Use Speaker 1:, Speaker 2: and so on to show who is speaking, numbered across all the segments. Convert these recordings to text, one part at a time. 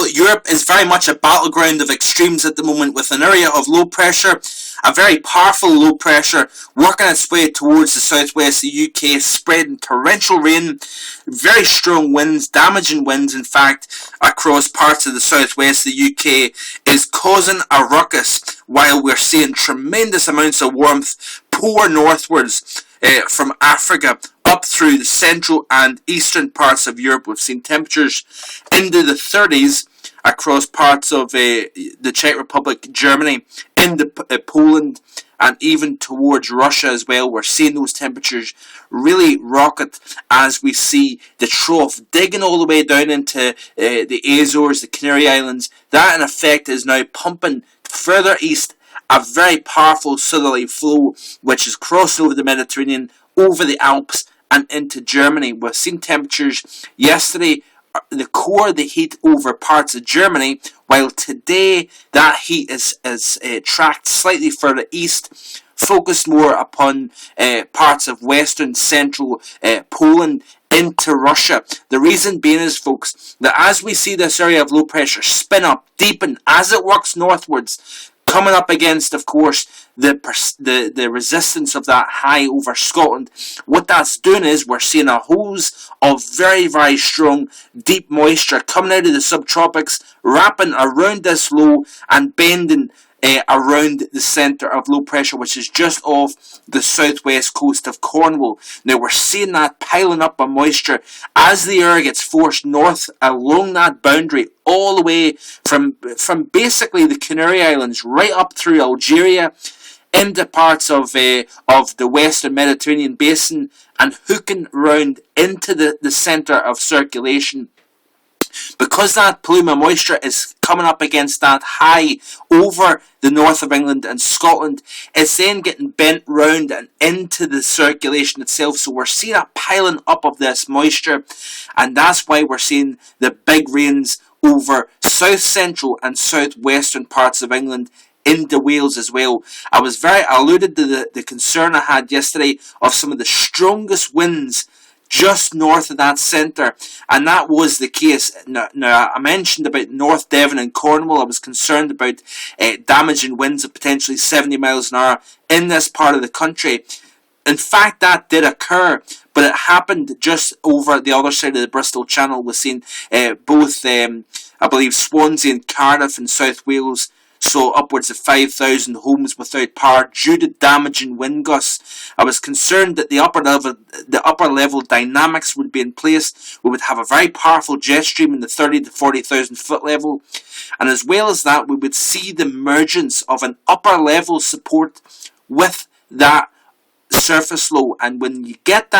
Speaker 1: Well, Europe is very much a battleground of extremes at the moment, with an area of low pressure, a very powerful low pressure, working its way towards the southwest of the UK, spreading torrential rain, very strong winds, damaging winds in fact, across parts of the southwest of the UK, is causing a ruckus, while we're seeing tremendous amounts of warmth pour northwards from Africa up through the central and eastern parts of Europe. We've seen temperatures into the 30s across parts of the Czech Republic, Germany, into Poland, and even towards Russia as well. We're seeing those temperatures really rocket as we see the trough digging all the way down into the Azores, the Canary Islands. That in effect is now pumping further east a very powerful southerly flow which is crossing over the Mediterranean, over the Alps and into Germany. We've seen temperatures yesterday, the core of the heat over parts of Germany, while today that heat is tracked slightly further east, focused more upon parts of western central Poland into Russia. The reason being is, folks, that as we see this area of low pressure spin up, deepen as it works northwards, coming up against, of course, the resistance of that high over Scotland, what that's doing is we're seeing a hose of very, very strong, deep moisture coming out of the subtropics, wrapping around this low and bending around the centre of low pressure, which is just off the southwest coast of Cornwall. Now we're seeing that piling up of moisture as the air gets forced north along that boundary, all the way from basically the Canary Islands right up through Algeria into parts of the western Mediterranean basin and hooking round into the centre of circulation. Because that plume of moisture is coming up against that high over the north of England and Scotland, it's then getting bent round and into the circulation itself. So we're seeing a piling up of this moisture, and that's why we're seeing the big rains over south central and southwestern parts of England into Wales as well. I alluded to the concern I had yesterday of some of the strongest winds just north of that centre, and that was the case. Now I mentioned about North Devon and Cornwall. I was concerned about damaging winds of potentially 70 miles an hour in this part of the country. In fact, that did occur, but it happened just over the other side of the Bristol Channel. We've seen both, I believe, Swansea and Cardiff in South Wales saw upwards of 5,000 homes without power due to damaging wind gusts. I was concerned that the upper level dynamics would be in place. We would have a very powerful jet stream in the 30 to 40,000 foot level, and as well as that, we would see the emergence of an upper level support with that surface low. And when you get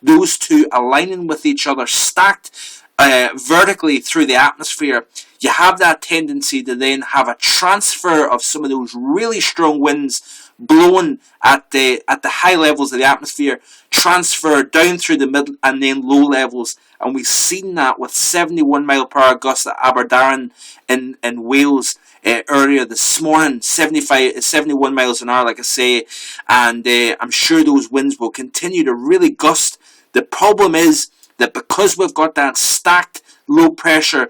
Speaker 1: those two aligning with each other, stacked vertically through the atmosphere, you have that tendency to then have a transfer of some of those really strong winds blowing at the high levels of the atmosphere, transfer down through the mid and then low levels. And we've seen that with 71 mile per hour gusts at Aberdaron in Wales earlier this morning, 71 miles an hour, like I say, and I'm sure those winds will continue to really gust. The problem is that because we've got that stacked low pressure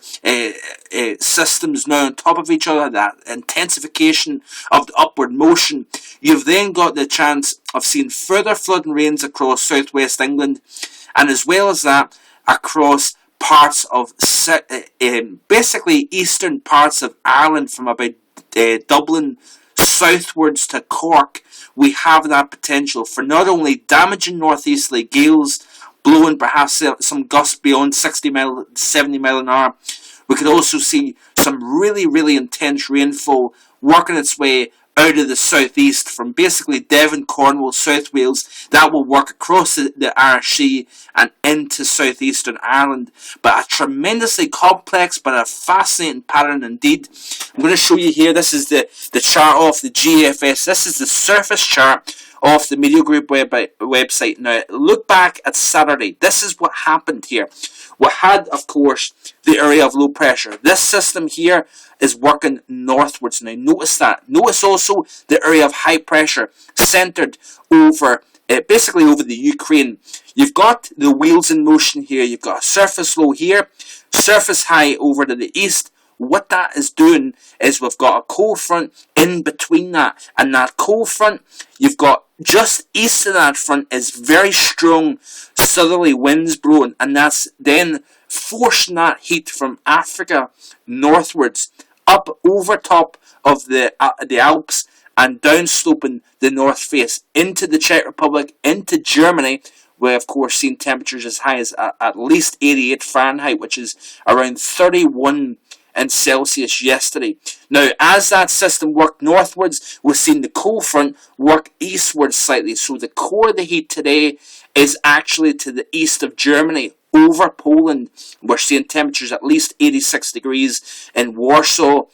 Speaker 1: systems now on top of each other, that intensification of the upward motion, you've then got the chance of seeing further flooding rains across southwest England, and as well as that across parts of basically eastern parts of Ireland, from about Dublin southwards to Cork. We have that potential for not only damaging northeasterly gales, blowing perhaps some gusts beyond 70 mile an hour. We could also see some really, really intense rainfall working its way out of the southeast from basically Devon, Cornwall, South Wales. That will work across the Irish Sea and into southeastern Ireland. But a tremendously complex but a fascinating pattern indeed. I'm going to show you here. This is the chart off the GFS. This is the surface chart off the Media Group website. Now, look back at Saturday. This is what happened here. We had, of course, the area of low pressure. This system here is working northwards. Now, notice that. Notice also the area of high pressure centered over, basically over the Ukraine. You've got the wheels in motion here. You've got a surface low here, surface high over to the east, what that is doing is we've got a cold front in between that, and that cold front, you've got just east of that front is very strong southerly winds blowing, and that's then forcing that heat from Africa northwards up over top of the Alps and downsloping the north face into the Czech Republic, into Germany, where of course seen temperatures as high as at least 88 Fahrenheit, which is around 31 in Celsius yesterday. Now, as that system worked northwards, we've seen the cold front work eastwards slightly. So the core of the heat today is actually to the east of Germany, over Poland. We're seeing temperatures at least 86 degrees in Warsaw,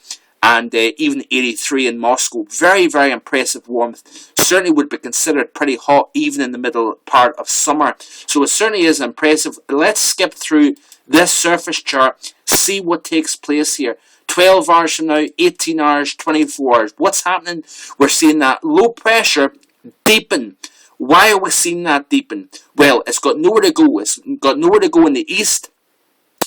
Speaker 1: and even 83 in Moscow. Very, very impressive warmth. Certainly would be considered pretty hot even in the middle part of summer. So it certainly is impressive. Let's skip through this surface chart, see what takes place here. 12 hours from now, 18 hours, 24 hours. What's happening? We're seeing that low pressure deepen. Why are we seeing that deepen? Well, it's got nowhere to go. It's got nowhere to go in the east.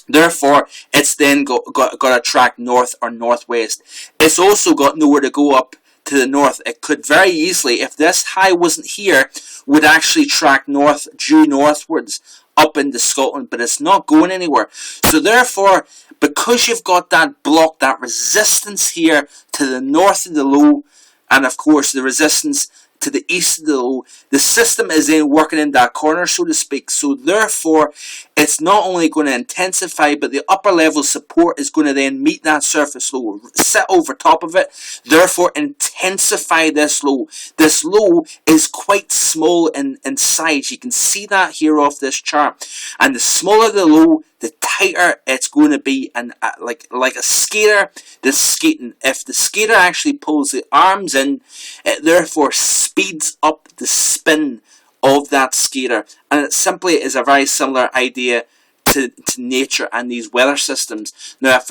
Speaker 1: Therefore, it's then got to track north or northwest. It's also got nowhere to go up to the north. It could very easily, if this high wasn't here, would actually track north, due northwards, up into Scotland, but it's not going anywhere. So therefore, because you've got that block, that resistance here to the north of the low, and of course the resistance to the east of the low, the system is then working in that corner, so to speak. So therefore, it's not only going to intensify, but the upper level support is going to then meet that surface low, sit over top of it, therefore intensify this low. This low is quite small in size. You can see that here off this chart. And the smaller the low, the tighter it's going to be, and like a skater that's skating. If the skater actually pulls the arms in, it therefore speeds up the spin of that skater, and it simply is a very similar idea to nature and these weather systems. Now, if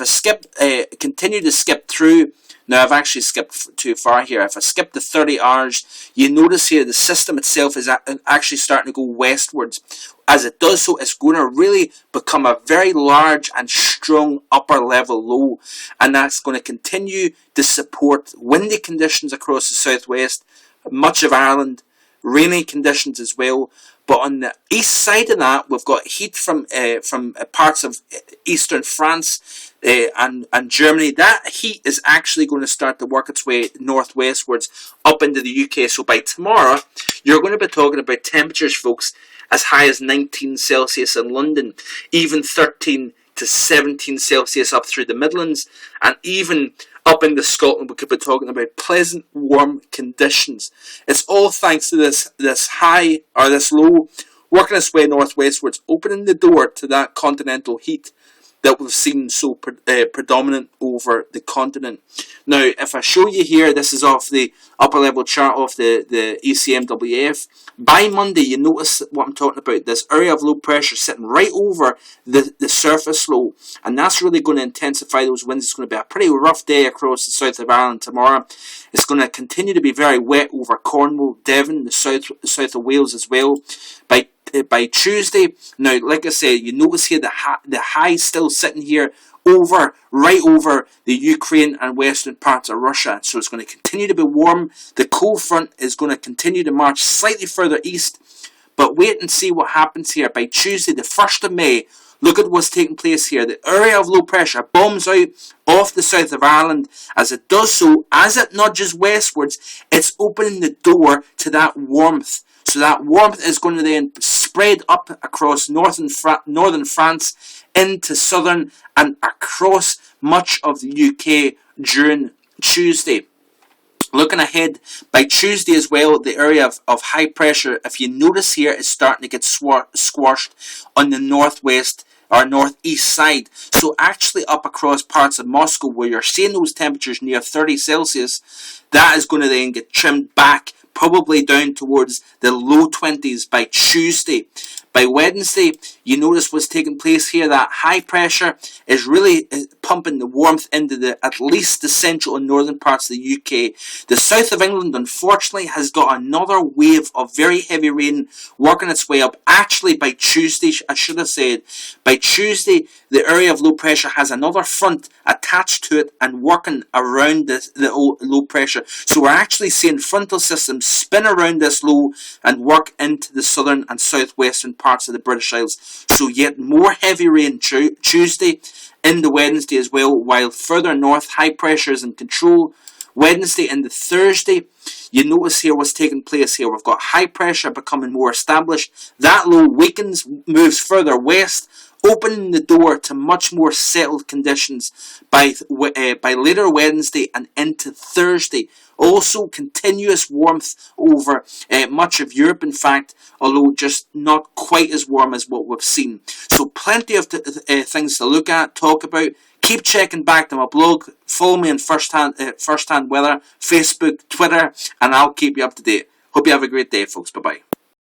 Speaker 1: I continue to skip through, now I've actually skipped too far here. If I skip the 30 hours, you notice here the system itself is actually starting to go westwards. As it does so, it's going to really become a very large and strong upper level low, and that's going to continue to support windy conditions across the southwest, much of Ireland, rainy conditions as well. But on the east side of that, we've got heat from parts of eastern France and Germany. That heat is actually going to start to work its way northwestwards up into the UK. So by tomorrow, you're going to be talking about temperatures, folks, as high as 19 Celsius in London, even 13 to 17 Celsius up through the Midlands, and even up into Scotland, we could be talking about pleasant, warm conditions. It's all thanks to this high, or this low, working its way northwestwards, opening the door to that continental heat that we've seen so predominant over the continent. Now, if I show you here, this is off the upper level chart of the ECMWF. By Monday, you notice what I'm talking about, this area of low pressure sitting right over the surface low, and that's really going to intensify those winds. It's going to be a pretty rough day across the south of Ireland tomorrow. It's going to continue to be very wet over Cornwall, Devon, the south of Wales as well. By Tuesday, now like I said, you notice here the high still sitting here right over the Ukraine and western parts of Russia. So it's going to continue to be warm. The cold front is going to continue to march slightly further east. But wait and see what happens here. By Tuesday, the 1st of May, look at what's taking place here. The area of low pressure bombs out off the south of Ireland. As it does so, as it nudges westwards, it's opening the door to that warmth. So that warmth is going to then spread up across northern France into southern and across much of the UK during Tuesday. Looking ahead, by Tuesday as well, the area of high pressure, if you notice here, is starting to get squashed on the northwest or northeast side. So actually up across parts of Moscow where you're seeing those temperatures near 30 Celsius, that is going to then get trimmed back, probably down towards the low 20s by Tuesday. By Wednesday, you notice what's taking place here. That high pressure is really pumping the warmth into at least the central and northern parts of the UK. The south of England, unfortunately, has got another wave of very heavy rain working its way up. Actually, by Tuesday, I should have said, by Tuesday, the area of low pressure has another front attached to it and working around the low pressure. So we're actually seeing frontal systems spin around this low and work into the southern and southwestern parts of the British Isles. So yet more heavy rain Tuesday into Wednesday as well, while further north high pressure is in control. Wednesday into Thursday, you notice here what's taking place here. We've got high pressure becoming more established. That low weakens, moves further west, opening the door to much more settled conditions by later Wednesday and into Thursday. Also, continuous warmth over much of Europe, in fact, although just not quite as warm as what we've seen. So plenty of things to look at, talk about. Keep checking back to my blog. Follow me on First Hand Weather, Facebook, Twitter, and I'll keep you up to date. Hope you have a great day, folks. Bye-bye.